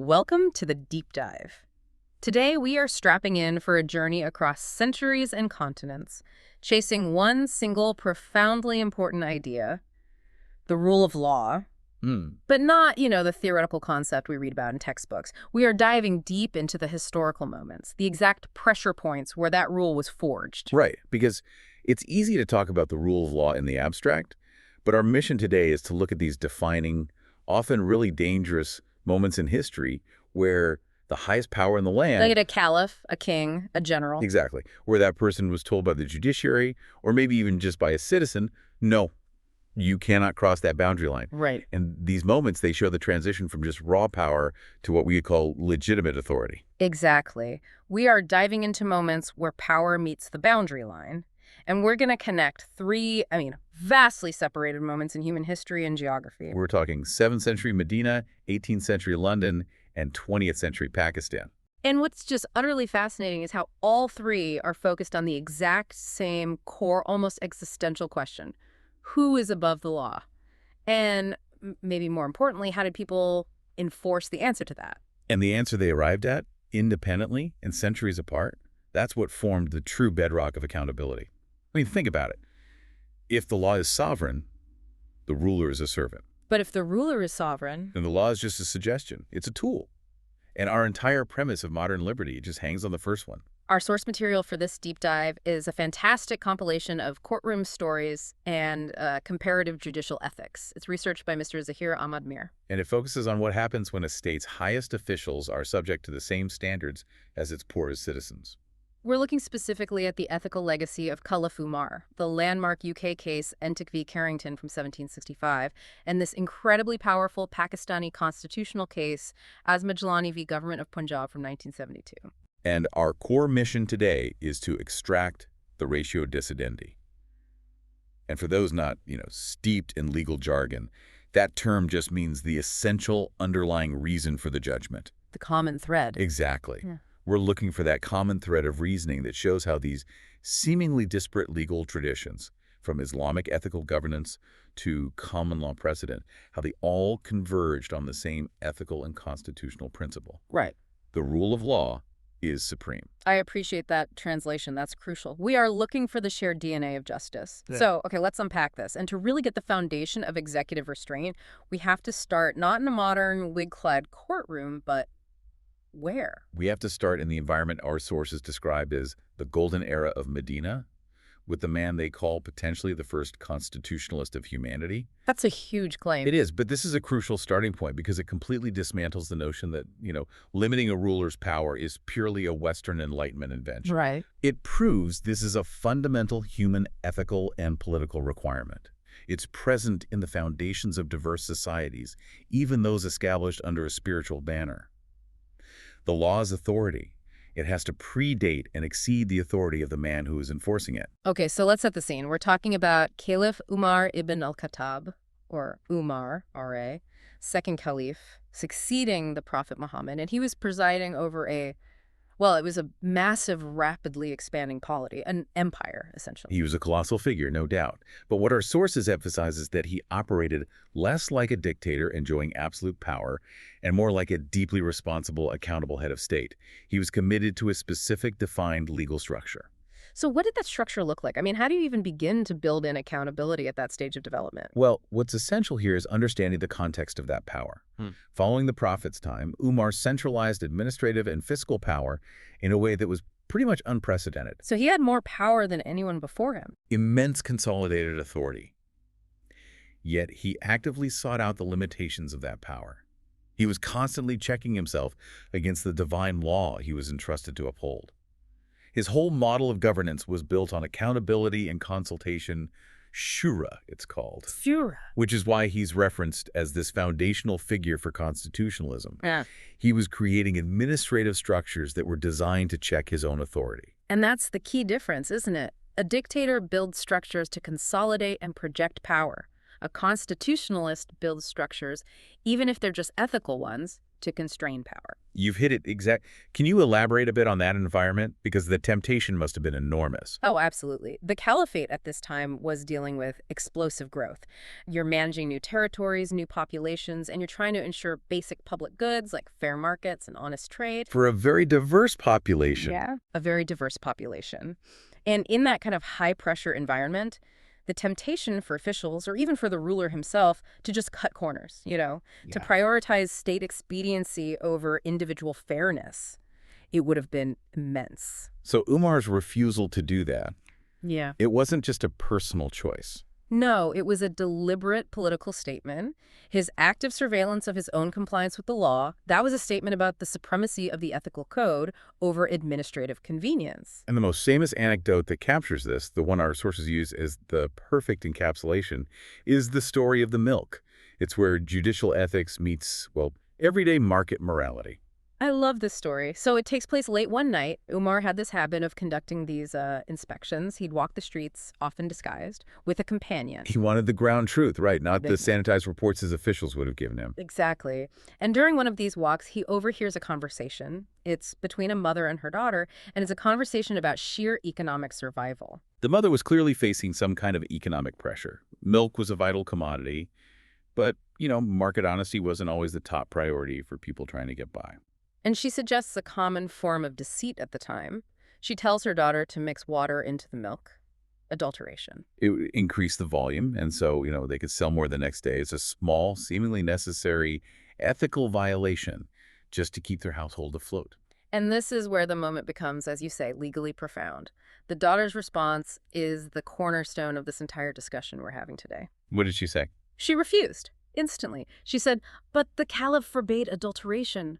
Welcome to the Deep Dive. Today, we are strapping in for a journey across centuries and continents, chasing one single profoundly important idea, the rule of law. But not, the theoretical concept we read about in textbooks. We are diving deep into the historical moments, the exact pressure points where that rule was forged. Right, because it's easy to talk about the rule of law in the abstract, but our mission today is to look at these defining, often really dangerous moments in history where the highest power in the land— Like a caliph, a king, a general. Exactly. Where that person was told by the judiciary, or maybe even just by a citizen, no, you cannot cross that boundary line. Right. And these moments, they show the transition from just raw power to what we would call legitimate authority. Exactly. We are diving into moments where power meets the boundary line, and we're going to connect three, vastly separated moments in human history and geography. We're talking 7th century Medina, 18th century London, and 20th century Pakistan. And what's just utterly fascinating is how all three are focused on the exact same core, almost existential question. Who is above the law? And maybe more importantly, how did people enforce the answer to that? And the answer they arrived at, independently and centuries apart, that's what formed the true bedrock of accountability. Think about it. If the law is sovereign, the ruler is a servant. But if the ruler is sovereign, then the law is just a suggestion. It's a tool. And our entire premise of modern liberty just hangs on the first one. our source material for this deep dive is a fantastic compilation of courtroom stories and comparative judicial ethics. It's researched by Mr. Zahir Ahmad Mir. And it focuses on what happens when a state's highest officials are subject to the same standards as its poorest citizens. We're looking specifically at the ethical legacy of Caliph Umar, the landmark UK case Entick v. Carrington from 1765, and this incredibly powerful Pakistani constitutional case Azmajlani v. Government of Punjab from 1972. And our core mission today is to extract the ratio decidendi. And for those not, steeped in legal jargon, that term just means the essential underlying reason for the judgment. The common thread. Exactly. Yeah. We're looking for that common thread of reasoning that shows how these seemingly disparate legal traditions, from Islamic ethical governance to common law precedent, how they all converged on the same ethical and constitutional principle. Right. The rule of law is supreme. I appreciate that translation. That's crucial. We are looking for the shared DNA of justice. Yeah. So, okay, let's unpack this. And to really get the foundation of executive restraint, we have to start not in a modern wig-clad courtroom, but where? We have to start in the environment our sources described as the golden era of Medina, with the man they call potentially the first constitutionalist of humanity. That's a huge claim. It is, but this is a crucial starting point because it completely dismantles the notion that, limiting a ruler's power is purely a Western Enlightenment invention. Right. It proves this is a fundamental human ethical and political requirement. It's present in the foundations of diverse societies, even those established under a spiritual banner. The law's authority. It has to predate and exceed the authority of the man who is enforcing it. Okay, so let's set the scene. We're talking about Caliph Umar ibn al-Khattab, or Umar, R.A., second caliph, succeeding the Prophet Muhammad, and he was presiding over it was a massive, rapidly expanding polity, an empire, essentially. He was a colossal figure, no doubt. But what our sources emphasize is that he operated less like a dictator enjoying absolute power and more like a deeply responsible, accountable head of state. He was committed to a specific, defined legal structure. So what did that structure look like? How do you even begin to build in accountability at that stage of development? Well, what's essential here is understanding the context of that power. Following the Prophet's time, Umar centralized administrative and fiscal power in a way that was pretty much unprecedented. So he had more power than anyone before him. Immense consolidated authority. Yet he actively sought out the limitations of that power. He was constantly checking himself against the divine law he was entrusted to uphold. His whole model of governance was built on accountability and consultation, shura, it's called. Shura. Which is why he's referenced as this foundational figure for constitutionalism. Yeah. He was creating administrative structures that were designed to check his own authority. And that's the key difference, isn't it? A dictator builds structures to consolidate and project power. A constitutionalist builds structures, even if they're just ethical ones, to constrain power. You've hit it exact. Can you elaborate a bit on that environment? Because the temptation must have been enormous. Oh, absolutely. The caliphate at this time was dealing with explosive growth. You're managing new territories, new populations, and you're trying to ensure basic public goods like fair markets and honest trade. For a very diverse population. Yeah. A very diverse population. And in that kind of high-pressure environment, the temptation for officials, or even for the ruler himself, to just cut corners, to Yeah. prioritize state expediency over individual fairness, it would have been immense. So Umar's refusal to do that, Yeah. it wasn't just a personal choice. No, it was a deliberate political statement. His active surveillance of his own compliance with the law, that was a statement about the supremacy of the ethical code over administrative convenience. And the most famous anecdote that captures this, the one our sources use as the perfect encapsulation, is the story of the milk. It's where judicial ethics meets, well, everyday market morality. I love this story. So it takes place late one night. Umar had this habit of conducting these inspections. He'd walk the streets, often disguised, with a companion. He wanted the ground truth, right? Not the Big- sanitized reports his officials would have given him. Exactly. And during one of these walks, he overhears a conversation. It's between a mother and her daughter, and it's a conversation about sheer economic survival. The mother was clearly facing some kind of economic pressure. Milk was a vital commodity, but, market honesty wasn't always the top priority for people trying to get by. And she suggests a common form of deceit at the time. She tells her daughter to mix water into the milk. Adulteration. It would increase the volume, and so, they could sell more the next day. It's a small, seemingly necessary ethical violation just to keep their household afloat. And this is where the moment becomes, as you say, legally profound. The daughter's response is the cornerstone of this entire discussion we're having today. What did she say? She refused, instantly. She said, "But the Caliph forbade adulteration."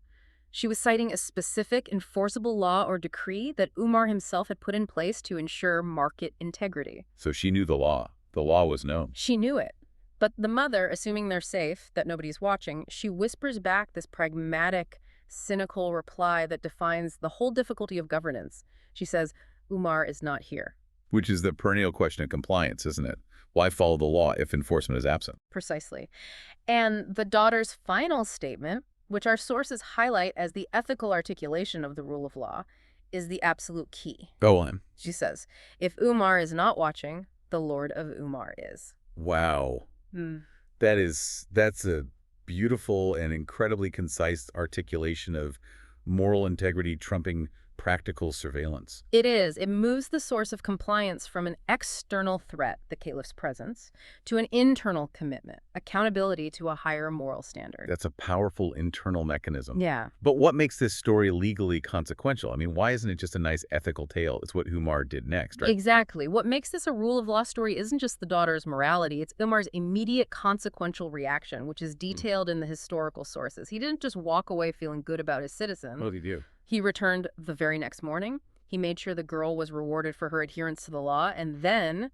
She was citing a specific enforceable law or decree that Umar himself had put in place to ensure market integrity. So she knew the law. The law was known. She knew it. But the mother, assuming they're safe, that nobody's watching, she whispers back this pragmatic, cynical reply that defines the whole difficulty of governance. She says, "Umar is not here." Which is the perennial question of compliance, isn't it? Why follow the law if enforcement is absent? Precisely. And the daughter's final statement, which our sources highlight as the ethical articulation of the rule of law, is the absolute key. Go on. She says, "If Umar is not watching, the Lord of Umar is." Wow. Hmm. That's a beautiful and incredibly concise articulation of moral integrity trumping practical surveillance. It is. It moves the source of compliance from an external threat, the caliph's presence, to an internal commitment, accountability to a higher moral standard. That's a powerful internal mechanism. Yeah. But what makes this story legally consequential? I mean, why isn't it just a nice ethical tale? It's what Umar did next, right? Exactly. What makes this a rule of law story isn't just the daughter's morality, it's Umar's immediate consequential reaction, which is detailed in the historical sources. He didn't just walk away feeling good about his citizen. What did he do? He returned the very next morning. He made sure the girl was rewarded for her adherence to the law, and then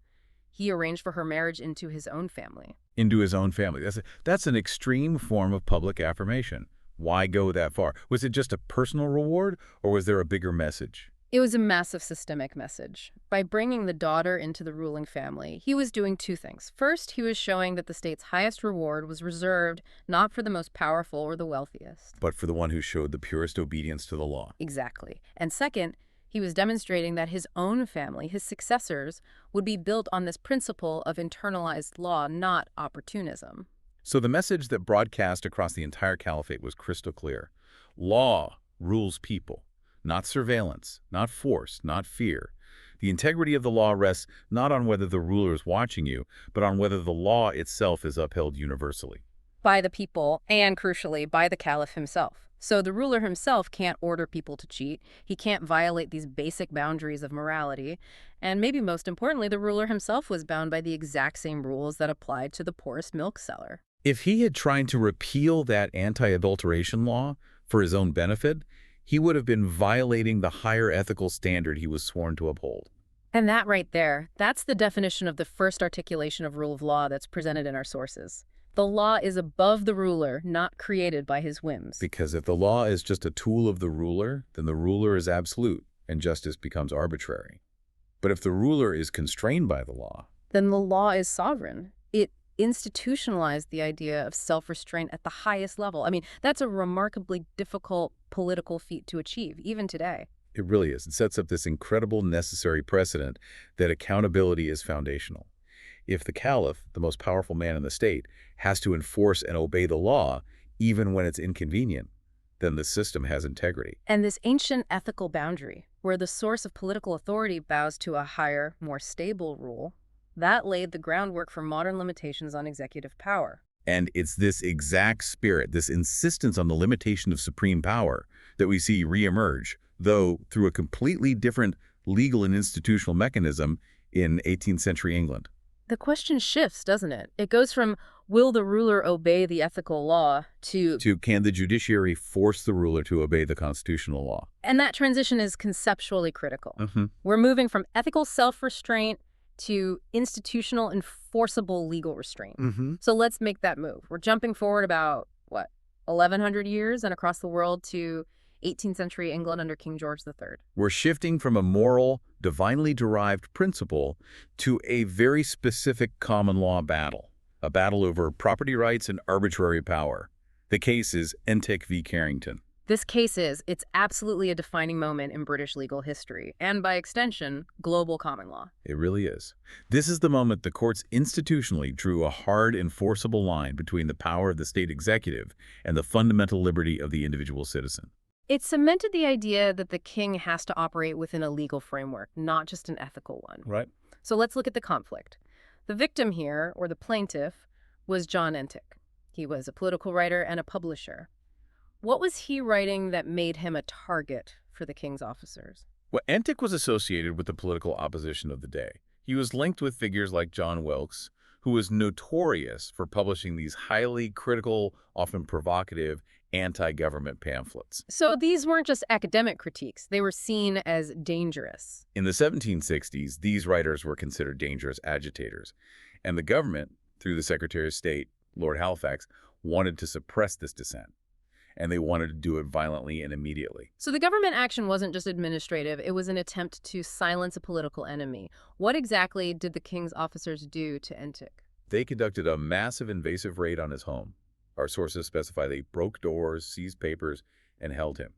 he arranged for her marriage into his own family. Into his own family. That's an extreme form of public affirmation. Why go that far? Was it just a personal reward, or was there a bigger message? It was a massive systemic message. By bringing the daughter into the ruling family, he was doing two things. First, he was showing that the state's highest reward was reserved not for the most powerful or the wealthiest. But for the one who showed the purest obedience to the law. Exactly. And second, he was demonstrating that his own family, his successors, would be built on this principle of internalized law, not opportunism. So the message that broadcast across the entire caliphate was crystal clear. Law rules people. Not surveillance, not force, not fear. The integrity of the law rests not on whether the ruler is watching you, but on whether the law itself is upheld universally. By the people, and crucially, by the caliph himself. So the ruler himself can't order people to cheat. He can't violate these basic boundaries of morality. And maybe most importantly, the ruler himself was bound by the exact same rules that applied to the poorest milk seller. If he had tried to repeal that anti-adulteration law for his own benefit, he would have been violating the higher ethical standard he was sworn to uphold. And that right there, that's the definition of the first articulation of rule of law that's presented in our sources. The law is above the ruler, not created by his whims. Because if the law is just a tool of the ruler, then the ruler is absolute, and justice becomes arbitrary. But if the ruler is constrained by the law, Then the law is sovereign. It institutionalized the idea of self-restraint at the highest level. I mean, that's a remarkably difficult political feat to achieve, even today. It really is. It sets up this incredible necessary precedent that accountability is foundational. If the caliph, the most powerful man in the state, has to enforce and obey the law, even when it's inconvenient, then the system has integrity. And this ancient ethical boundary, where the source of political authority bows to a higher, more stable rule, that laid the groundwork for modern limitations on executive power. And it's this exact spirit, this insistence on the limitation of supreme power, that we see reemerge, though through a completely different legal and institutional mechanism in 18th century England. The question shifts, doesn't it? It goes from, will the ruler obey the ethical law, to, Can the judiciary force the ruler to obey the constitutional law? and that transition is conceptually critical. Mm-hmm. We're moving from ethical self-restraint to institutional enforceable legal restraint. Mm-hmm. So let's make that move. We're jumping forward about, 1,100 years and across the world to 18th century England under King George III. We're shifting from a moral, divinely derived principle to a very specific common law battle, a battle over property rights and arbitrary power. The case is Entick v. Carrington. This case it's absolutely a defining moment in British legal history, and by extension, global common law. It really is. This is the moment the courts institutionally drew a hard, enforceable line between the power of the state executive and the fundamental liberty of the individual citizen. It cemented the idea that the king has to operate within a legal framework, not just an ethical one. Right. So let's look at the conflict. The victim here, or the plaintiff, was John Entick. He was a political writer and a publisher. What was he writing that made him a target for the king's officers? Well, Entick was associated with the political opposition of the day. He was linked with figures like John Wilkes, who was notorious for publishing these highly critical, often provocative, anti-government pamphlets. So these weren't just academic critiques. They were seen as dangerous. In the 1760s, these writers were considered dangerous agitators, and the government, through the Secretary of State, Lord Halifax, wanted to suppress this dissent, and they wanted to do it violently and immediately. So the government action wasn't just administrative, it was an attempt to silence a political enemy. What exactly did the king's officers do to Entick? They conducted a massive invasive raid on his home. Our sources specify they broke doors, seized papers, and held him.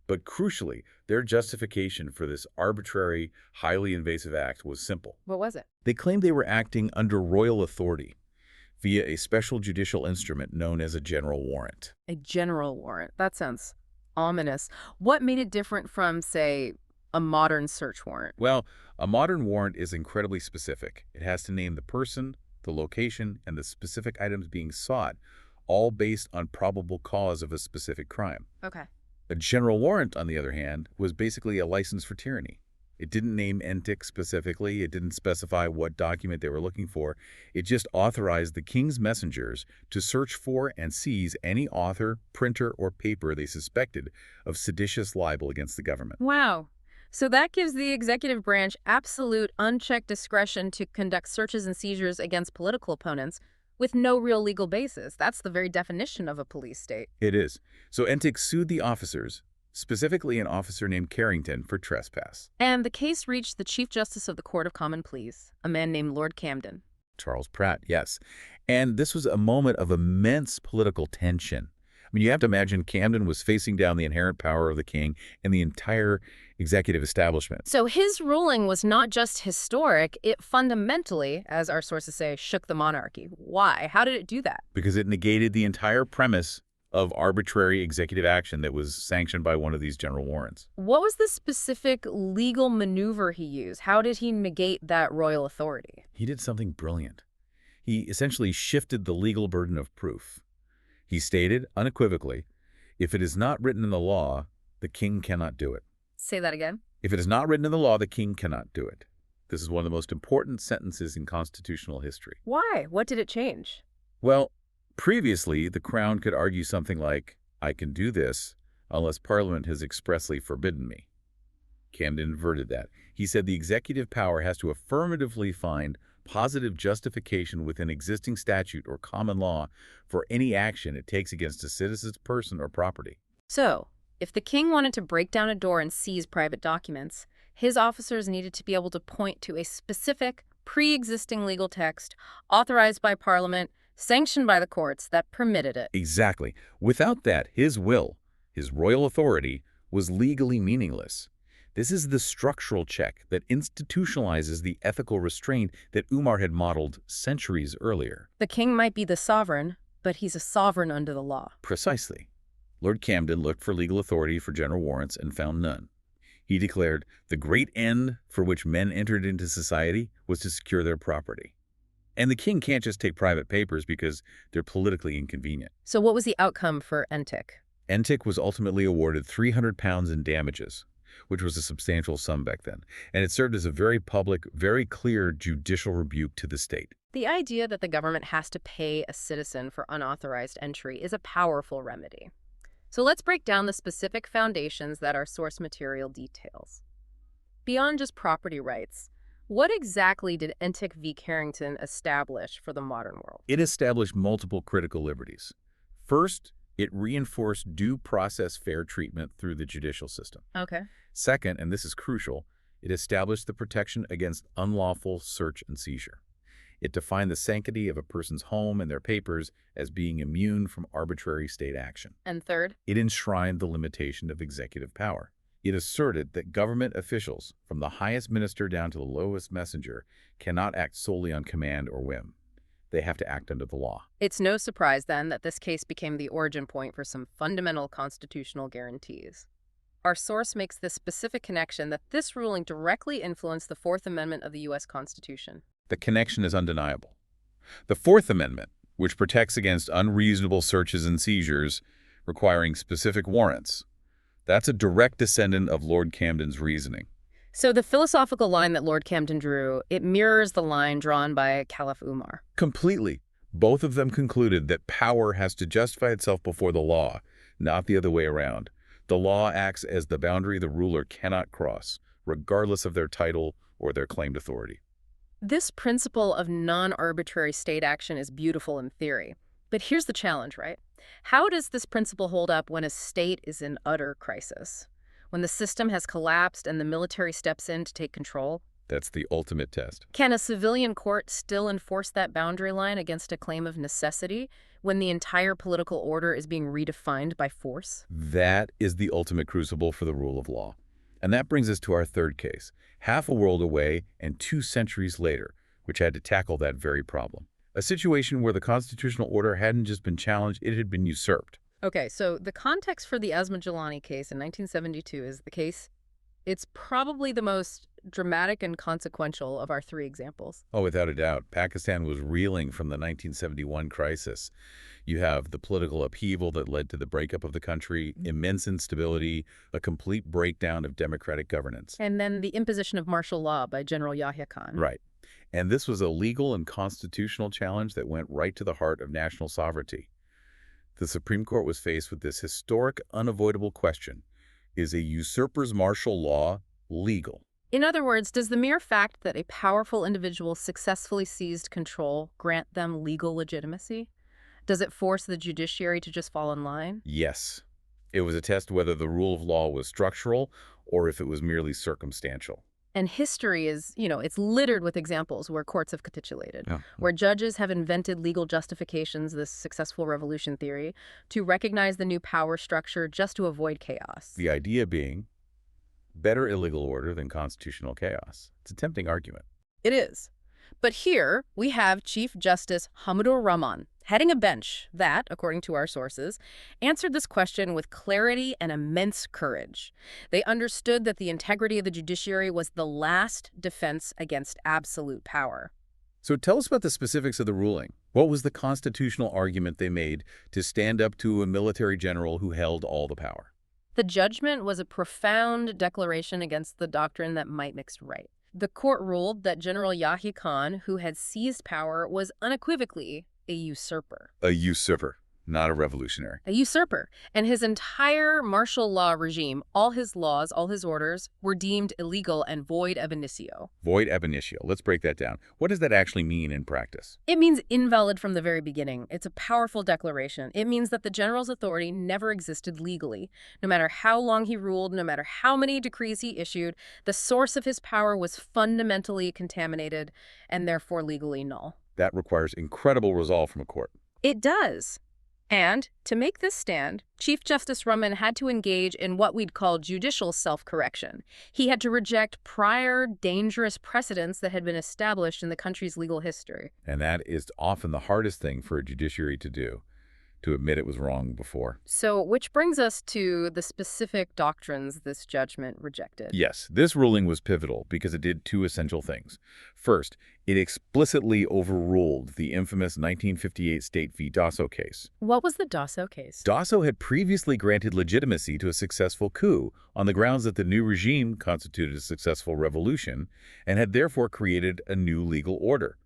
But crucially, their justification for this arbitrary, highly invasive act was simple. What was it? They claimed they were acting under royal authority via a special judicial instrument known as a general warrant. A general warrant. That sounds ominous. What made it different from, say, a modern search warrant? Well, a modern warrant is incredibly specific. It has to name the person, the location, and the specific items being sought, all based on probable cause of a specific crime. Okay. A general warrant, on the other hand, was basically a license for tyranny. It didn't name Entick specifically. It didn't specify what document they were looking for. It just authorized the king's messengers to search for and seize any author, printer, or paper they suspected of seditious libel against the government. Wow. So that gives the executive branch absolute unchecked discretion to conduct searches and seizures against political opponents with no real legal basis. That's the very definition of a police state. It is. So Entick sued the officers, specifically an officer named Carrington, for trespass. And the case reached the Chief Justice of the Court of Common Pleas, a man named Lord Camden. Charles Pratt, yes. And this was a moment of immense political tension. I mean, you have to imagine Camden was facing down the inherent power of the king and the entire executive establishment. So his ruling was not just historic, it fundamentally, as our sources say, shook the monarchy. Why? How did it do that? Because it negated the entire premise of arbitrary executive action that was sanctioned by one of these general warrants. What was the specific legal maneuver he used? How did he negate that royal authority? He did something brilliant. He essentially shifted the legal burden of proof. He stated unequivocally, if it is not written in the law, the king cannot do it. Say that again. If it is not written in the law, the king cannot do it. This is one of the most important sentences in constitutional history. Why? What did it change? Well, previously, the Crown could argue something like, I can do this unless Parliament has expressly forbidden me. Camden inverted that. He said the executive power has to affirmatively find positive justification within existing statute or common law for any action it takes against a citizen's person or property. So, if the king wanted to break down a door and seize private documents, his officers needed to be able to point to a specific, pre-existing legal text, authorized by Parliament, sanctioned by the courts that permitted it. Exactly. Without that, his will, his royal authority, was legally meaningless. This is the structural check that institutionalizes the ethical restraint that Umar had modeled centuries earlier. The king might be the sovereign, but he's a sovereign under the law. Precisely. Lord Camden looked for legal authority for general warrants and found none. He declared the great end for which men entered into society was to secure their property. And the king can't just take private papers because they're politically inconvenient. So what was the outcome for Entik? Entik was ultimately awarded £300 in damages, which was a substantial sum back then, and it served as a very public, very clear judicial rebuke to the state. The idea that the government has to pay a citizen for unauthorized entry is a powerful remedy. So let's break down the specific foundations that our source material details. Beyond just property rights, what exactly did Entik v. Carrington establish for the modern world? It established multiple critical liberties. First, it reinforced due process fair treatment through the judicial system. Okay. Second, and this is crucial, it established the protection against unlawful search and seizure. It defined the sanctity of a person's home and their papers as being immune from arbitrary state action. And third? It enshrined the limitation of executive power. It asserted that government officials, from the highest minister down to the lowest messenger, cannot act solely on command or whim. They have to act under the law. It's no surprise, then, that this case became the origin point for some fundamental constitutional guarantees. Our source makes this specific connection that this ruling directly influenced the Fourth Amendment of the U.S. Constitution. The connection is undeniable. The Fourth Amendment, which protects against unreasonable searches and seizures requiring specific warrants, that's a direct descendant of Lord Camden's reasoning. So the philosophical line that Lord Camden drew, it mirrors the line drawn by Caliph Umar. Completely. Both of them concluded that power has to justify itself before the law, not the other way around. The law acts as the boundary the ruler cannot cross, regardless of their title or their claimed authority. This principle of non-arbitrary state action is beautiful in theory. But here's the challenge, right? How does this principle hold up when a state is in utter crisis? When the system has collapsed and the military steps in to take control? That's the ultimate test. Can a civilian court still enforce that boundary line against a claim of necessity when the entire political order is being redefined by force? That is the ultimate crucible for the rule of law. And that brings us to our third case, half a world away and 2 centuries later, which had to tackle that very problem. A situation where the constitutional order hadn't just been challenged, it had been usurped. Okay, so the context for the Asma Jalani case in 1972 is the case. It's probably the most dramatic and consequential of our 3 examples. Oh, without a doubt. Pakistan was reeling from the 1971 crisis. You have the political upheaval that led to the breakup of the country, immense instability, a complete breakdown of democratic governance. And then the imposition of martial law by General Yahya Khan. Right. And this was a legal and constitutional challenge that went right to the heart of national sovereignty. The Supreme Court was faced with this historic, unavoidable question. Is a usurper's martial law legal? In other words, does the mere fact that a powerful individual successfully seized control grant them legal legitimacy? Does it force the judiciary to just fall in line? Yes. It was a test whether the rule of law was structural or if it was merely circumstantial. And history is, it's littered with examples where courts have capitulated, Yeah. where judges have invented legal justifications, this successful revolution theory, to recognize the new power structure just to avoid chaos. The idea being better illegal order than constitutional chaos. It's a tempting argument. It is. But here we have Chief Justice Hamidur Rahman heading a bench that, according to our sources, answered this question with clarity and immense courage. They understood that the integrity of the judiciary was the last defense against absolute power. So tell us about the specifics of the ruling. What was the constitutional argument they made to stand up to a military general who held all the power? The judgment was a profound declaration against the doctrine that might mixed right. The court ruled that General Yahya Khan, who had seized power, was unequivocally a usurper. A usurper. not a revolutionary. A usurper, and his entire martial law regime, all his laws, all his orders, were deemed illegal and void ab initio. Void ab initio. Let's break that down. What does that actually mean in practice? It means invalid from the very beginning. It's a powerful declaration. It means that the general's authority never existed legally. No matter how long he ruled, no matter how many decrees he issued, the source of his power was fundamentally contaminated and therefore legally null. That requires incredible resolve from a court. It does. And to make this stand, Chief Justice Rumman had to engage in what we'd call judicial self-correction. He had to reject prior dangerous precedents that had been established in the country's legal history. And that is often the hardest thing for a judiciary to do, to admit it was wrong before. So, which brings us to the specific doctrines this judgment rejected. Yes, this ruling was pivotal because it did two essential things. First, it explicitly overruled the infamous 1958 State v. Dasso case. What was the Dasso case? Dasso had previously granted legitimacy to a successful coup on the grounds that the new regime constituted a successful revolution and had therefore created a new legal order.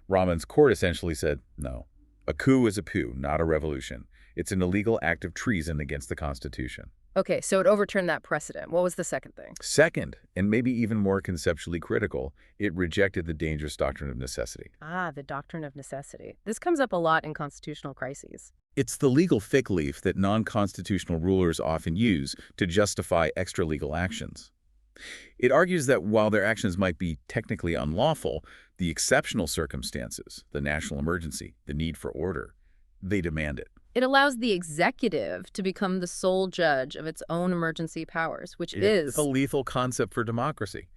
Rahman's court essentially said, no, a coup is a coup, not a revolution. It's an illegal act of treason against the Constitution. Okay, so it overturned that precedent. What was the second thing? Second, and maybe even more conceptually critical, it rejected the dangerous doctrine of necessity. Ah, the doctrine of necessity. This comes up a lot in constitutional crises. It's the legal fig leaf that non-constitutional rulers often use to justify extra-legal actions. It argues that while their actions might be technically unlawful, the exceptional circumstances, the national emergency, the need for order, they demand it. It allows the executive to become the sole judge of its own emergency powers, which is It's a lethal concept for democracy.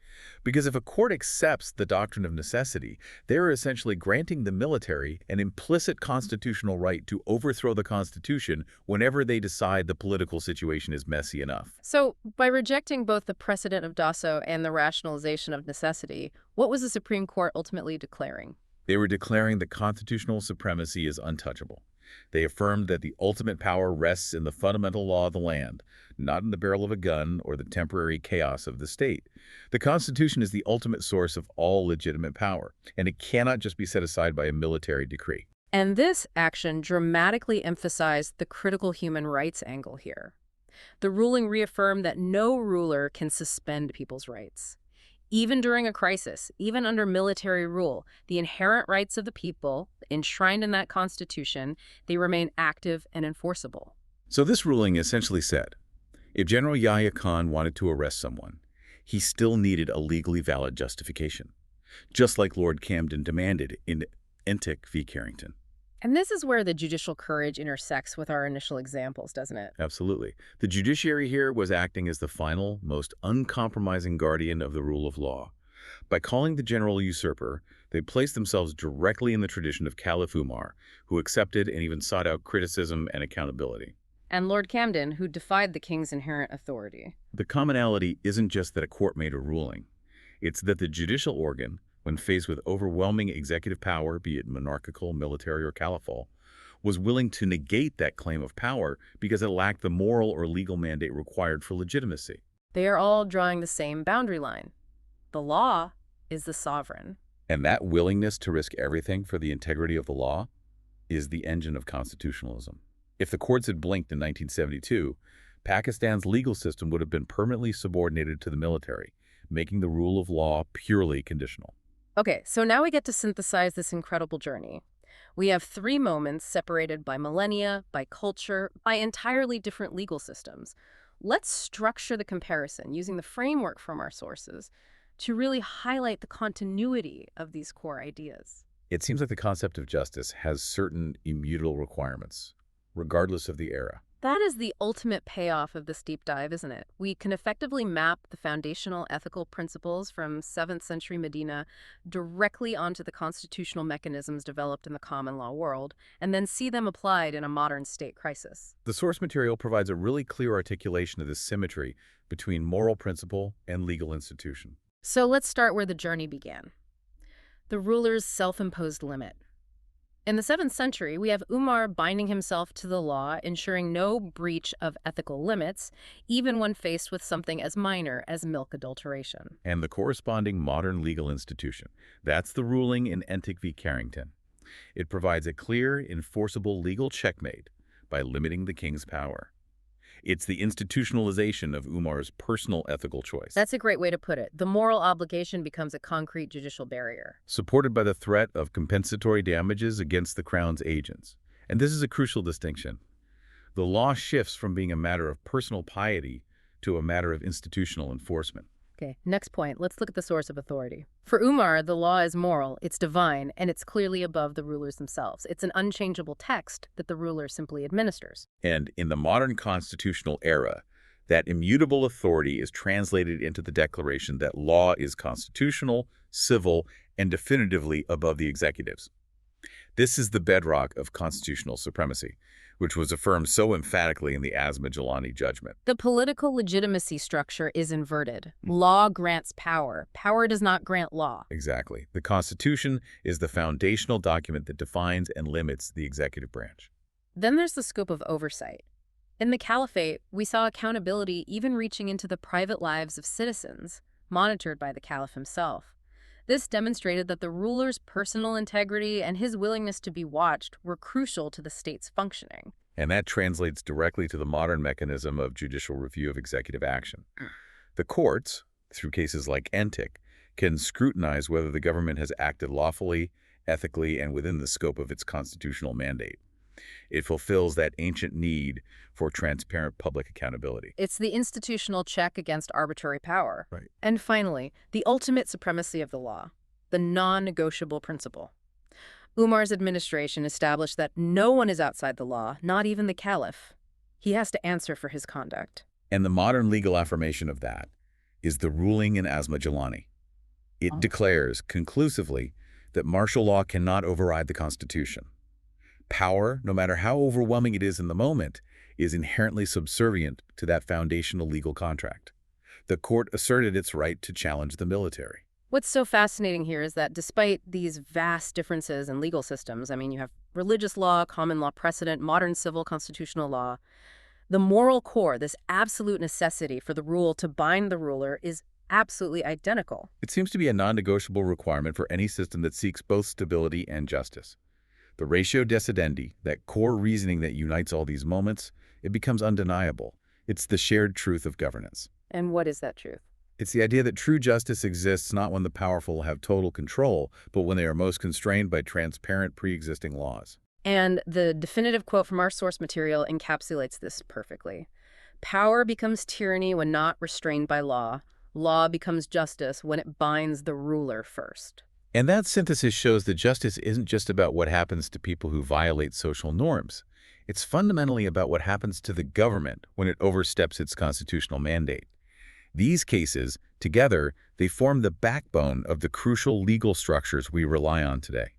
Because if a court accepts the doctrine of necessity, they're essentially granting the military an implicit constitutional right to overthrow the Constitution whenever they decide the political situation is messy enough. So, by rejecting both the precedent of Dasso and the rationalization of necessity, what was the Supreme Court ultimately declaring? They were declaring that constitutional supremacy is untouchable. They affirmed that the ultimate power rests in the fundamental law of the land, not in the barrel of a gun or the temporary chaos of the state. The Constitution is the ultimate source of all legitimate power, and it cannot just be set aside by a military decree. And this action dramatically emphasized the critical human rights angle here. The ruling reaffirmed that no ruler can suspend people's rights. Even during a crisis, even under military rule, the inherent rights of the people, enshrined in that Constitution, they remain active and enforceable. So this ruling essentially said, if General Yahya Khan wanted to arrest someone, he still needed a legally valid justification, just like Lord Camden demanded in Entick v. Carrington. And this is where the judicial courage intersects with our initial examples, doesn't it? Absolutely. The judiciary here was acting as the final, most uncompromising guardian of the rule of law. By calling the general a usurper, they placed themselves directly in the tradition of Caliph Umar, who accepted and even sought out criticism and accountability. And Lord Camden, who defied the king's inherent authority. The commonality isn't just that a court made a ruling. It's that the judicial organ, when faced with overwhelming executive power, be it monarchical, military, or caliphal, was willing to negate that claim of power because it lacked the moral or legal mandate required for legitimacy. They are all drawing the same boundary line. The law is the sovereign. And that willingness to risk everything for the integrity of the law is the engine of constitutionalism. If the courts had blinked in 1972, Pakistan's legal system would have been permanently subordinated to the military, making the rule of law purely conditional. Okay, so now we get to synthesize this incredible journey. We have 3 moments separated by millennia, by culture, by entirely different legal systems. Let's structure the comparison using the framework from our sources to really highlight the continuity of these core ideas. It seems like the concept of justice has certain immutable requirements, regardless of the era. That is the ultimate payoff of this deep dive, isn't it? We can effectively map the foundational ethical principles from 7th century Medina directly onto the constitutional mechanisms developed in the common law world, and then see them applied in a modern state crisis. The source material provides a really clear articulation of this symmetry between moral principle and legal institution. So let's start where the journey began. The ruler's self-imposed limit. In the 7th century, we have Umar binding himself to the law, ensuring no breach of ethical limits, even when faced with something as minor as milk adulteration. And the corresponding modern legal institution. That's the ruling in Entick v. Carrington. It provides a clear, enforceable legal checkmate, by limiting the king's power. It's the institutionalization of Umar's personal ethical choice, That's a great way to put it. The moral obligation becomes a concrete judicial barrier. supported by the threat of compensatory damages against the crown's agents. And this is a crucial distinction. The law shifts from being a matter of personal piety to a matter of institutional enforcement. Okay, next point. Let's look at the source of authority. For Umar, the law is moral, it's divine, and it's clearly above the rulers themselves. It's an unchangeable text that the ruler simply administers. And in the modern constitutional era, that immutable authority is translated into the declaration that law is constitutional, civil, and definitively above the executives. This is the bedrock of constitutional supremacy, which was affirmed so emphatically in the Asma-Jilani judgment. The political legitimacy structure is inverted. Law grants power. Power does not grant law. Exactly. The Constitution is the foundational document that defines and limits the executive branch. Then there's the scope of oversight. In the Caliphate, we saw accountability even reaching into the private lives of citizens, monitored by the Caliph himself. This demonstrated that the ruler's personal integrity and his willingness to be watched were crucial to the state's functioning. And that translates directly to the modern mechanism of judicial review of executive action. The courts, through cases like Entic, can scrutinize whether the government has acted lawfully, ethically, and within the scope of its constitutional mandate. It fulfills that ancient need for transparent public accountability. It's the institutional check against arbitrary power. Right. And finally, the ultimate supremacy of the law, the non-negotiable principle. Umar's administration established that no one is outside the law, not even the Caliph. He has to answer for his conduct. And the modern legal affirmation of that is the ruling in Asma-Jilani. It declares conclusively that martial law cannot override the Constitution. Power, no matter how overwhelming it is in the moment, is inherently subservient to that foundational legal contract. The court asserted its right to challenge the military. What's so fascinating here is that despite these vast differences in legal systems, you have religious law, common law precedent, modern civil constitutional law, the moral core, this absolute necessity for the rule to bind the ruler, is absolutely identical. It seems to be a non-negotiable requirement for any system that seeks both stability and justice. The ratio decidendi, that core reasoning that unites all these moments, it becomes undeniable. It's the shared truth of governance. And what is that truth? It's the idea that true justice exists not when the powerful have total control, but when they are most constrained by transparent pre-existing laws. And the definitive quote from our source material encapsulates this perfectly. Power becomes tyranny when not restrained by law. Law becomes justice when it binds the ruler first. And that synthesis shows that justice isn't just about what happens to people who violate social norms. It's fundamentally about what happens to the government when it oversteps its constitutional mandate. These cases, together, they form the backbone of the crucial legal structures we rely on today.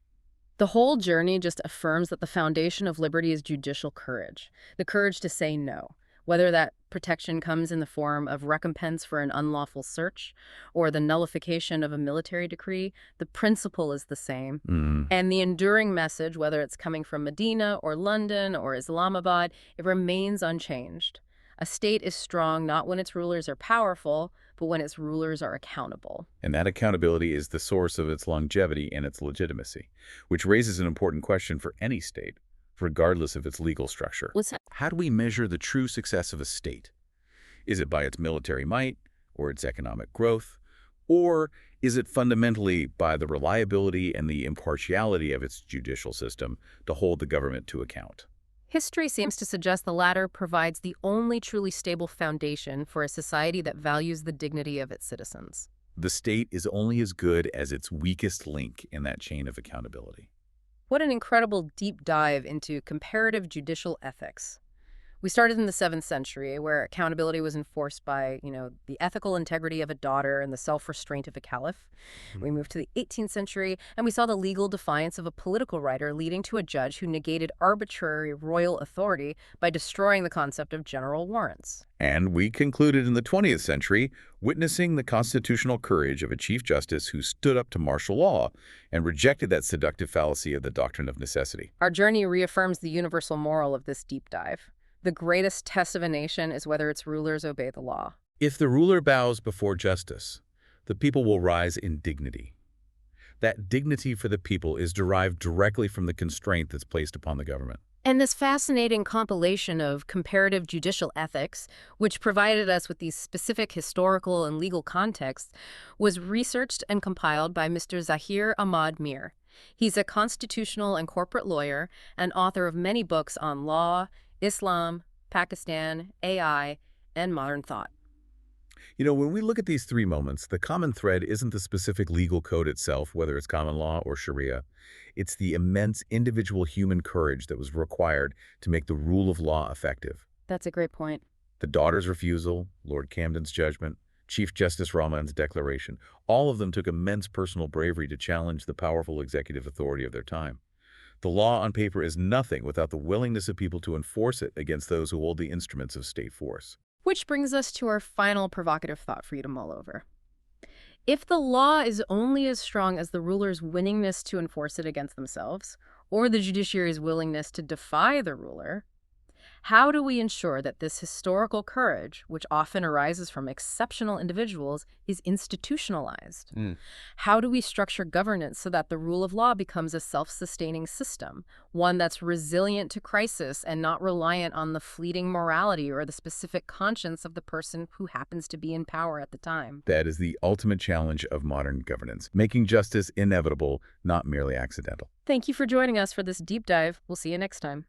The whole journey just affirms that the foundation of liberty is judicial courage, the courage to say no, whether that protection comes in the form of recompense for an unlawful search or the nullification of a military decree. The principle is the same. And the enduring message, whether it's coming from Medina or London or Islamabad, it remains unchanged. A state is strong not when its rulers are powerful, but when its rulers are accountable. And that accountability is the source of its longevity and its legitimacy, which raises an important question for any state, regardless of its legal structure. What's that? How do we measure the true success of a state? Is it by its military might or its economic growth? Or is it fundamentally by the reliability and the impartiality of its judicial system to hold the government to account? History seems to suggest the latter provides the only truly stable foundation for a society that values the dignity of its citizens. The state is only as good as its weakest link in that chain of accountability. What an incredible deep dive into comparative judicial ethics. We started in the 7th century, where accountability was enforced by, the ethical integrity of a daughter and the self-restraint of a caliph. We moved to the 18th century, and we saw the legal defiance of a political writer leading to a judge who negated arbitrary royal authority by destroying the concept of general warrants. And we concluded in the 20th century, witnessing the constitutional courage of a Chief Justice who stood up to martial law and rejected that seductive fallacy of the doctrine of necessity. Our journey reaffirms the universal moral of this deep dive. The greatest test of a nation is whether its rulers obey the law. If the ruler bows before justice, the people will rise in dignity. That dignity for the people is derived directly from the constraint that's placed upon the government. And this fascinating compilation of comparative judicial ethics, which provided us with these specific historical and legal contexts, was researched and compiled by Mr. Zahir Ahmad Mir. He's a constitutional and corporate lawyer and author of many books on law, Islam, Pakistan, AI, and modern thought. When we look at these three moments, the common thread isn't the specific legal code itself, whether it's common law or Sharia. It's the immense individual human courage that was required to make the rule of law effective. That's a great point. The daughter's refusal, Lord Camden's judgment, Chief Justice Rahman's declaration, all of them took immense personal bravery to challenge the powerful executive authority of their time. The law on paper is nothing without the willingness of people to enforce it against those who hold the instruments of state force. Which brings us to our final provocative thought for you to mull over. If the law is only as strong as the ruler's willingness to enforce it against themselves, or the judiciary's willingness to defy the ruler, how do we ensure that this historical courage, which often arises from exceptional individuals, is institutionalized? How do we structure governance so that the rule of law becomes a self-sustaining system, one that's resilient to crisis and not reliant on the fleeting morality or the specific conscience of the person who happens to be in power at the time? That is the ultimate challenge of modern governance, making justice inevitable, not merely accidental. Thank you for joining us for this deep dive. We'll see you next time.